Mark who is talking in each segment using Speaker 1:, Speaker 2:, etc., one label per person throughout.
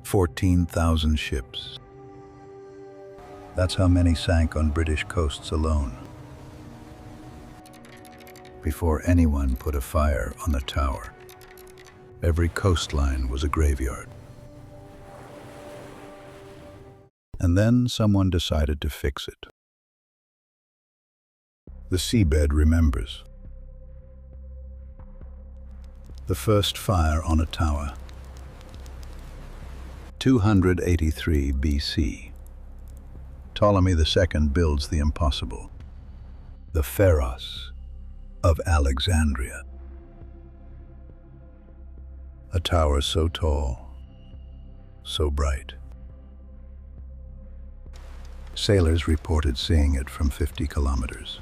Speaker 1: 14,000 ships. That's how many sank on British coasts alone. Before anyone put a fire on the tower, every coastline was a graveyard. And then someone decided to fix it. The seabed remembers. The first fire on a tower. 283 BC. Ptolemy II builds the impossible, the Pharos of Alexandria. A tower so tall, so bright. Sailors reported seeing it from 50 kilometers.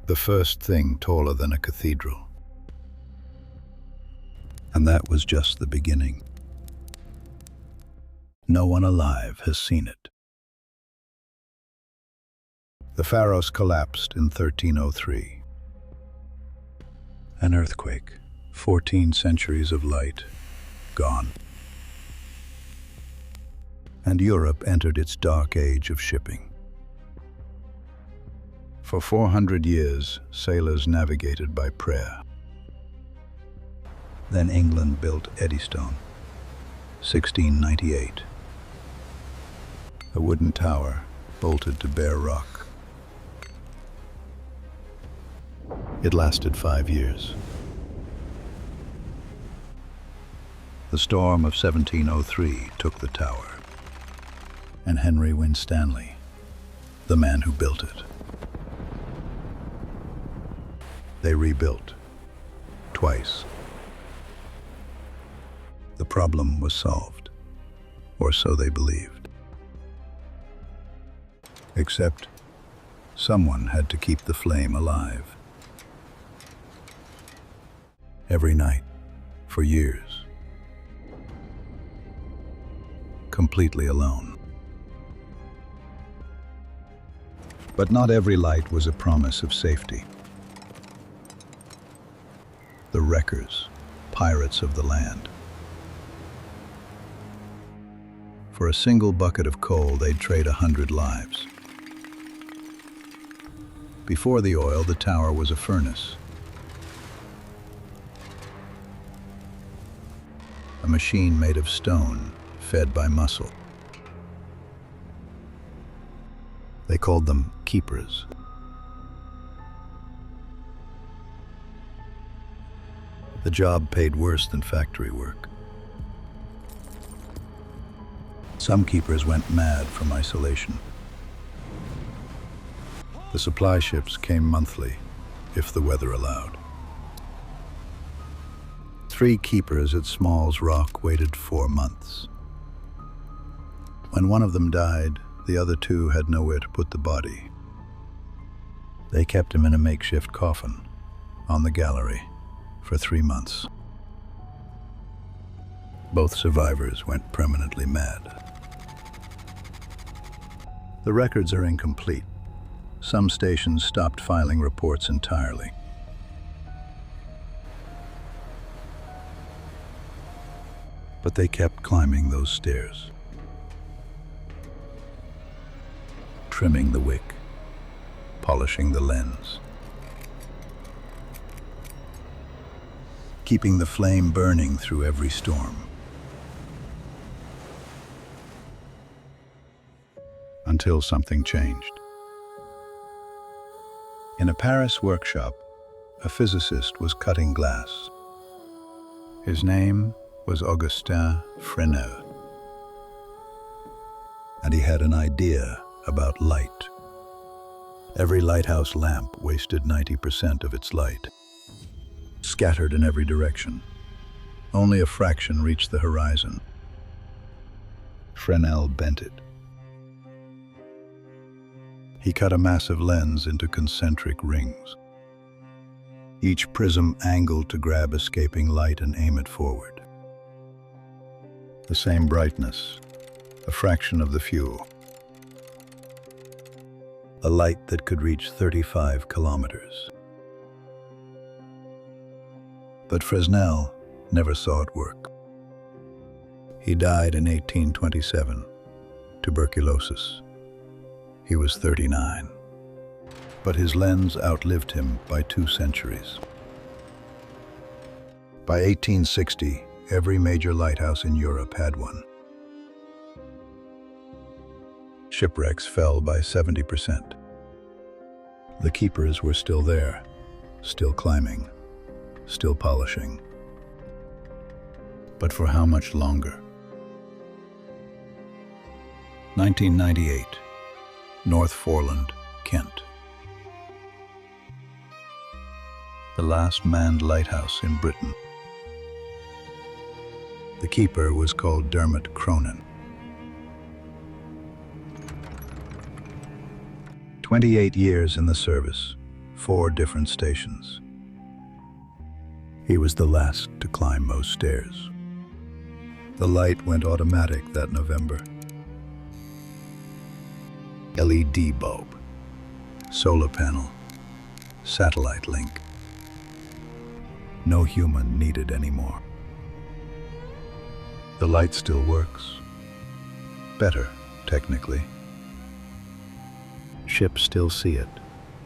Speaker 1: The first thing taller than a cathedral. And that was just the beginning. No one alive has seen it. The Pharos collapsed in 1303. An earthquake, 14 centuries of light, gone. And Europe entered its dark age of shipping. For 400 years, sailors navigated by prayer. Then England built Eddystone, 1698. A wooden tower bolted to bare rock. It lasted 5 years. The storm of 1703 took the tower, and Henry Winstanley, the man who built it. They rebuilt, twice. The problem was solved, or so they believed. Except, someone had to keep the flame alive. Every night, for years. Completely alone. But not every light was a promise of safety. The wreckers, pirates of the land. For a single bucket of coal, they'd trade 100 lives. Before the oil, the tower was a furnace. A machine made of stone, fed by muscle. They called them keepers. The job paid worse than factory work. Some keepers went mad from isolation. The supply ships came monthly, if the weather allowed. 3 keepers at Small's Rock waited 4 months. When one of them died, the other 2 had nowhere to put the body. They kept him in a makeshift coffin on the gallery for 3 months. Both survivors went permanently mad. The records are incomplete. Some stations stopped filing reports entirely. But they kept climbing those stairs. Trimming the wick, polishing the lens. Keeping the flame burning through every storm. Until something changed. In a Paris workshop, a physicist was cutting glass. His name was Augustin Fresnel. And he had an idea about light. Every lighthouse lamp wasted 90% of its light, scattered in every direction. Only a fraction reached the horizon. Fresnel bent it. He cut a massive lens into concentric rings. Each prism angled to grab escaping light and aim it forward. The same brightness, a fraction of the fuel. A light that could reach 35 kilometers. But Fresnel never saw it work. He died in 1827, tuberculosis. He was 39, but his lens outlived him by 2 centuries. By 1860, every major lighthouse in Europe had one. Shipwrecks fell by 70%. The keepers were still there, still climbing, still polishing. But for how much longer? 1998, North Foreland, Kent. The last manned lighthouse in Britain. The keeper was called Dermot Cronin. 28 years in the service, 4 different stations. He was the last to climb most stairs. The light went automatic that November. LED bulb, solar panel, satellite link. No human needed anymore. The light still works. Better, technically. Ships still see it,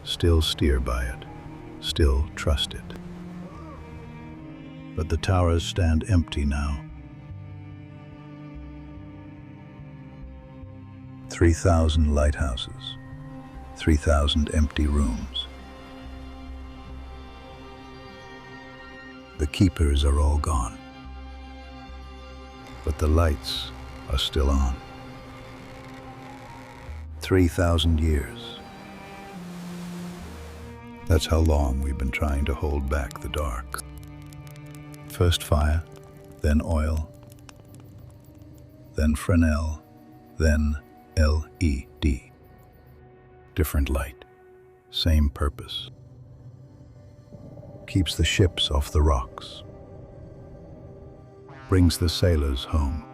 Speaker 1: still steer by it, still trust it. But the towers stand empty now. 3,000 lighthouses, 3,000 empty rooms. The keepers are all gone, but the lights are still on. 3,000 years. That's how long we've been trying to hold back the dark. First fire, then oil, then Fresnel, then LED. Different light, same purpose. Keeps the ships off the rocks. Brings the sailors home.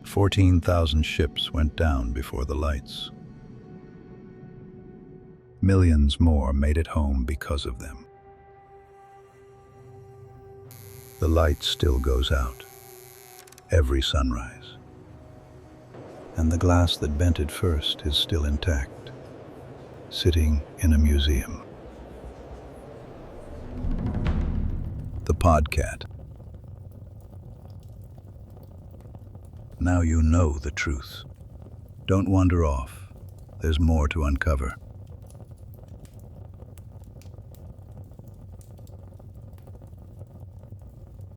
Speaker 1: 14,000 ships went down before the lights. Millions more made it home because of them. The light still goes out, every sunrise. And the glass that bent it first is still intact, sitting in a museum. The Podcat. Now you know the truth. Don't wander off. There's more to uncover.